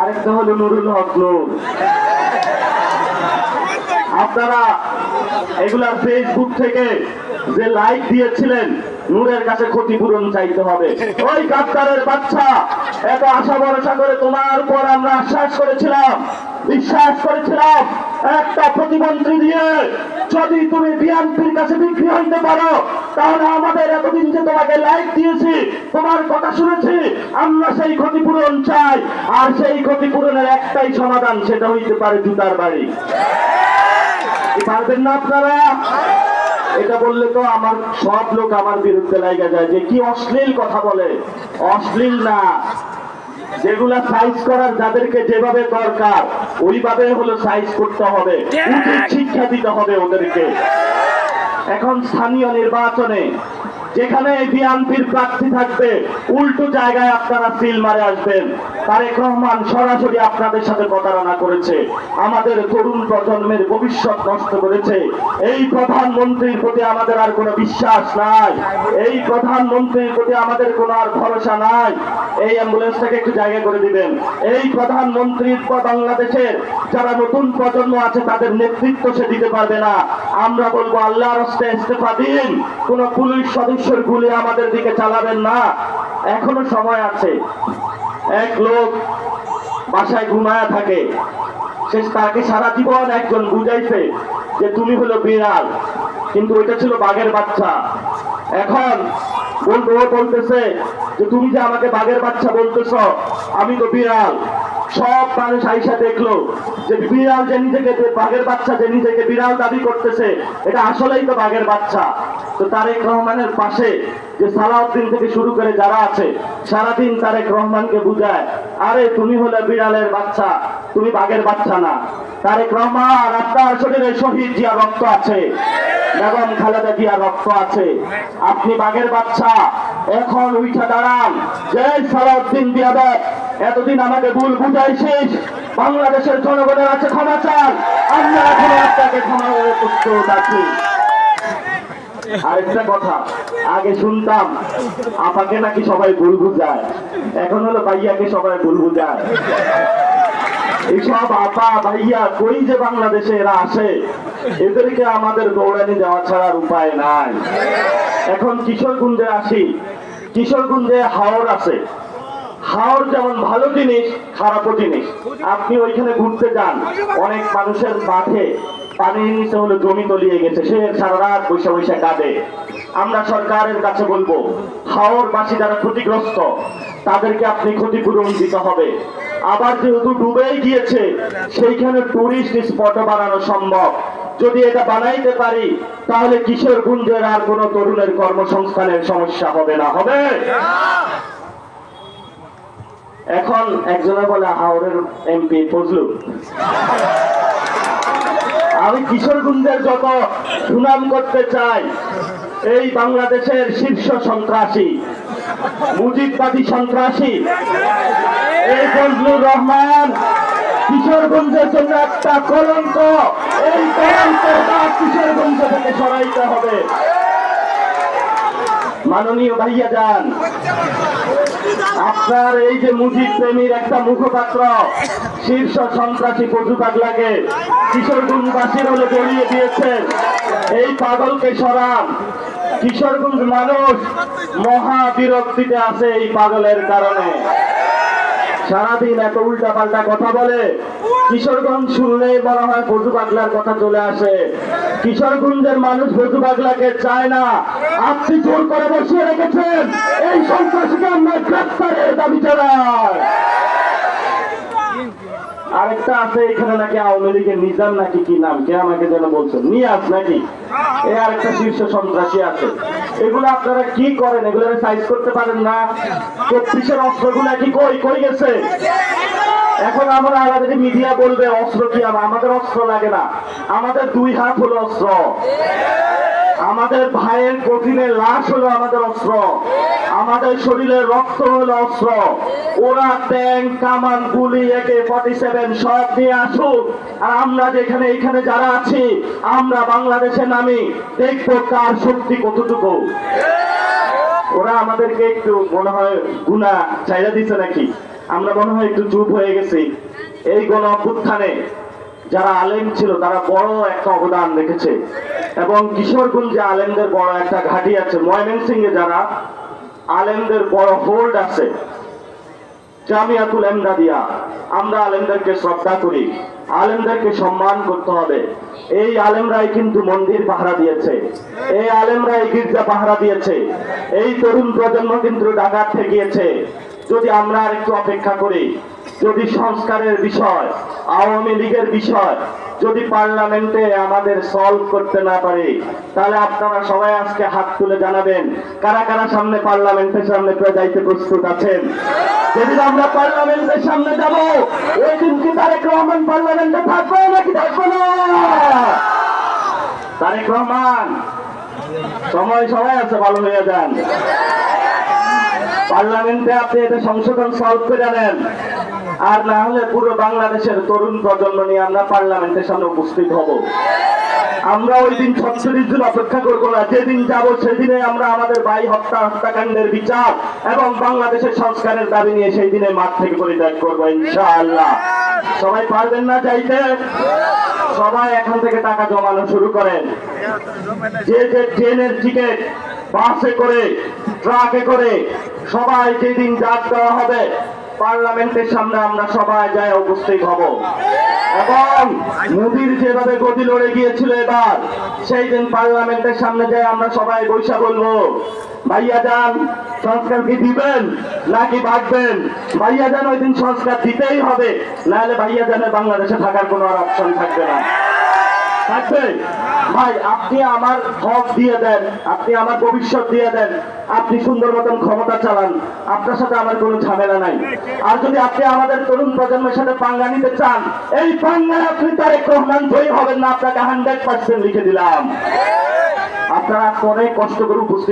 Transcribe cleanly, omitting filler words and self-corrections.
আরেকটা হলো নুরুল হক নূর। আপনারা এগুলা ফেসবুক থেকে যে লাইক দিয়েছিলেন, নূরের কাছে ক্ষতিপূরণ চাইতে হবে। ওই গাদ্দারের বাচ্চা, এত আশা ভরসা করে তোমার উপর আমরা বিশ্বাস করেছিলাম একটা প্রতিমন্ত্রী দিয়ে যদি তুমি বিএনপির কাছে বিক্রি হইতে পারো, তাহলে আমাদের এতদিন যে তোমাকে লাইক দিয়েছি, তোমার কথা শুনেছি, আমরা সেই ক্ষতিপূরণ চাই। আর সেই ক্ষতিপূরণের একটাই সমাধান, সেটা হইতে পারে জুতার বাড়ি। পারবেন না আপনারা? এটা বললে তো আমার সব লোক আমার বিরুদ্ধে লাগা যায় যে কি অশ্লীল কথা বলে। অশ্লীল না, যেগুলা সাইজ করার যাদেরকে যেভাবে দরকার ওইভাবে হলো সাইজ করতে হবে, উচিত শিক্ষা দিতে হবে ওদেরকে। এখন স্থানীয় নির্বাচনে যেখানে বিএনপির প্রার্থী থাকবে, উল্টো জায়গায় আপনারা সিল মারে আসবেন। তারেক রহমান সরাসরি আপনাদের সাথে প্রতারণা করেছে, আমাদের তরুণ প্রজন্মের ভবিষ্যৎ নষ্ট করেছে। এই প্রধানমন্ত্রীর প্রতি আমাদের আর কোনো বিশ্বাস নাই, এই প্রধানমন্ত্রীর প্রতি আমাদের কোনো আর ভরসা নাই। এই অ্যাম্বুলেন্সটাকে একটু জায়গা করে দিবেন। এই প্রধানমন্ত্রীর বাংলাদেশের যারা নতুন প্রজন্ম আছে তাদের নেতৃত্ব সে দিতে পারবে না। আমরা বলবো আল্লাহর রাস্তায় ইস্তেফা দিন, কোন পুলিশ সদস্যের গুলি আমাদের দিকে চালাবেন না, এখনো সময় আছে। এক লোক বাসায় ঘুমায়া থাকে, সে তাকে সারা জীবন একজন বুঝাইছে যে তুমি হলো বিড়াল, কিন্তু ওইটা ছিল বাঘের বাচ্চা। এখন বলতেছে যে তুমি যে আমাকে বাঘের বাচ্চা বলতেছ, আমি তো বিড়াল। সব মানুষ আইসা দেখলো যে বিড়াল যে নিজেকে, বাঘের বাচ্চা যে নিজেকে বিড়াল দাবি করতেছে, এটা আসলেই তো বাঘের বাচ্চা। তো তারেক রহমানের পাশে যে সালাউদ্দিন থেকে শুরু করে যারা আছে, সারাদিন তারেক রহমানকে বুঝায়, আরে তুমি হলে বিড়ালের বাচ্চা, তুমি বাঘের বাচ্চা না। তারেক রহমান, আপনার শরীরে শহীদ জিয়া রক্ত আছে, বেগম খালেদা জিয়া রক্ত আছে, আপনি বাঘের বাচ্চা। এখন উঠে দাঁড়ান, যে সালাউদ্দিন বিয়াদব, এতদিন আমাকে ভুল বুঝাইছিস, বাংলাদেশের জনগণের আছে ক্ষমা চান, আমরা এখন আপনাকে ক্ষমা প্রস্তুত আছি। আরেকটা কথা, আগে শুনতাম আপাকে নাকি সবাই ভুল বুঝায়, এখন হলো ভাইয়াকে সবাই ভুল বুঝায়। এইসব আপা ভাইয়া কই যে বাংলাদেশে এরা আসে, এদেরকে আমাদের দৌড়ানি যাওয়া ছাড়ার উপায় নাই। এখন কিশোরগঞ্জে আসি, কিশোরগঞ্জে হাওর আছে। হাওর যেমন ভালো জিনিস, খারাপও জিনিস। আপনি ওইখানে ঘুরতে যান, অনেক মানুষের মাঠে পানির নিচে হলো জমি তলিয়ে গেছে, সে সারা রাত বৈশা বৈশা কাঁদে। আমরা সরকারের কাছে বলবো, হাওরবাসী যারা ক্ষতিগ্রস্ত তাদেরকে আপনি ক্ষতিপূরণ দিতে হবে। আবার যেহেতু ডুবেই গিয়েছে, সেইখানে টুরিস্ট স্পট বানানো সম্ভব। যদি এটা বানাইতে পারি, তাহলে কিশোরগঞ্জের আর কোনো তরুণের কর্মসংস্থানের সমস্যা হবে না। হবে? এখন একজনে বলে হাওরের এমপি ফজলু। আমি কিশোরগঞ্জের যত সুনাম করতে চাই, এই বাংলাদেশের শীর্ষ সন্ত্রাসী, মুজিববাদী সন্ত্রাসী এই ফজলুর রহমান কিশোরগঞ্জের জন্য একটা কলঙ্ক। এই কলঙ্কটা কিশোরগঞ্জ থেকে সরাইতে হবে। মাননীয় ভাইয়া যান, আপনার এই যে মুজিব প্রেমীর একটা মুখপাত্র শীর্ষ সন্ত্রাসী পশু পাগলাকে কিশোরগঞ্জবাসীর হলে জড়িয়ে দিয়েছেন, এই পাগলকে সরান। কিশোরগঞ্জ মানুষ মহা বিরক্তিতে আছে এই পাগলের কারণে। সারাদিন এত উল্টা পাল্টা কথা বলে, কিশোরগঞ্জ শুনলেই মনে হয় বধু পাগলার কথা চলে আসে। কিশোরগঞ্জের মানুষ বধু পাগলাকে চায় না। আপনি জোর করে বসিয়ে রেখেছেন, এই সন্ত্রাসীকে আমরা গ্রেফতারের দাবি জানাই। আরেকটা আছে এখানে নাকি আওয়ামী লীগের নিজাম নাকি কি নাম, কে আমাকে যেন বলছেন, নিয়াজ নাকি, এই আরেকটা শীর্ষ সন্ত্রাসী আছে। এগুলো আপনারা কি করেন? এগুলো সাইজ করতে পারেন না? 34-এর অস্ত্রগুলো কি কই গেছে? এখন আমরা আমাদের মিডিয়া বলবে অস্ত্র কি, আমাদের অস্ত্র লাগে না, আমাদের 2 হাত হলো অস্ত্র, আমাদের ভাইয়ের কঠিনের লাশ হলো আমাদের অস্ত্র, আমাদের শরীরের রক্ত হলো অস্ত্র। ওরা ট্যাঙ্ক, কামান, গুলি, AK-47 সব নিয়ে আসুক, আর আমরা যেখানে এইখানে যারা আছি, আমরা বাংলাদেশে নামি দেখবো কার শক্তি কতটুকু। ওরা আমাদেরকে একটু মনে হয় গুনাহ চাইরা দিছে নাকি, আমরা মনে হয় একটু চুপ হয়ে গেছি। এই গণ অভ্যুত্থানে যারা আলেম ছিল তারা বড় একটা অবদান রেখেছে, এবং কিশোরগঞ্জে আলেমদের বড় একটা ঘাঁটি আছে। ময়মনসিংহে যারা আলেমদের বড় হোল্ড আছে, জামিয়াতুল এমদাদিয়া, আমরা আলেমদেরকে শ্রদ্ধা করি, আলেমদেরকে সম্মান করতে হবে। এই আলেমরাই কিন্তু মন্দির পাহারা দিয়েছে, এই আলেমরাই গির্জা পাহারা দিয়েছে, এই তরুণ প্রজন্ম কিন্তু ডাকাত ঠেকিয়েছে। যদি আমরা আর একটু অপেক্ষা করি, যদি সংস্কারের বিষয়, আওয়ামী লীগের বিষয় যদি পার্লামেন্টে আমাদের সলভ করতে না পারি, তাহলে আপনারা সবাই আজকে হাত তুলে জানাবেন কারা কারা সামনে পার্লামেন্টের সামনে যাইতে প্রস্তুত আছেন। যেদিন আমরা পার্লামেন্টের সামনে যাব, ওই দিন কি তারেক রহমান পার্লামেন্টে থাকবে নাকি থাকবে না? তারেক রহমান, সময় সবাই আছে, ভালো হয়ে যান। পার্লামেন্টে আপনি এটা সংশোধন সলভ করে নেন, আর না হলে পুরো বাংলাদেশের তরুণ প্রজন্ম নিয়ে আমরা পার্লামেন্টের সামনে উপস্থিত হব। আমরা ওই দিন 36 দিন অপেক্ষা করবো না, যেদিন যাব সেদিনে আমরা আমাদের ভাই হত্যাকাণ্ডের বিচার এবং বাংলাদেশের সংস্কারের দাবি নিয়ে সেই দিনে মাঠ থেকে পরিত্যাগ করবো ইনশাআল্লাহ। সবাই পারবেন না যাইতে? সবাই এখন থেকে টাকা জমানো শুরু করেন। যে যে ট্রেনের টিকিট, বাসে করে, ট্রাকে করে সবাই যেদিন ডাক দেওয়া হবে পার্লামেন্টের সামনে আমরা সবাই যায় উপস্থিত হব, এবং মোদির যেভাবে গদি লড়ে গিয়েছিল এবার, সেই দিন পার্লামেন্টের সামনে যায় আমরা সবাই বৈশা বলবো, ভাইয়া যান সংস্কার কি দিবেন নাকি ভাগবেন? ভাইয়া যান ওই দিন সংস্কার দিতেই হবে, নাহলে ভাইয়া জানের বাংলাদেশে থাকার কোনো আর অপশন থাকবে না। থাকবে ভাই, আপনি আমার হক দিয়ে দেন, আপনি আমার ভবিষ্যৎ দিয়ে দেন, আপনি সুন্দর মতন ক্ষমতা চালান, আপনার সাথে আমার কোনো ঝামেলা নাই। আর যদি আপনি আমাদের তরুণ প্রজন্মের সাথে পাঙ্গা নিতে চান, এই পাঙ্গায় আপনি তারেক রহমান জয়ী হবেন না, আপনাকে 100% লিখে দিলাম। আপনারা অনেক কষ্ট করে উপস্থিত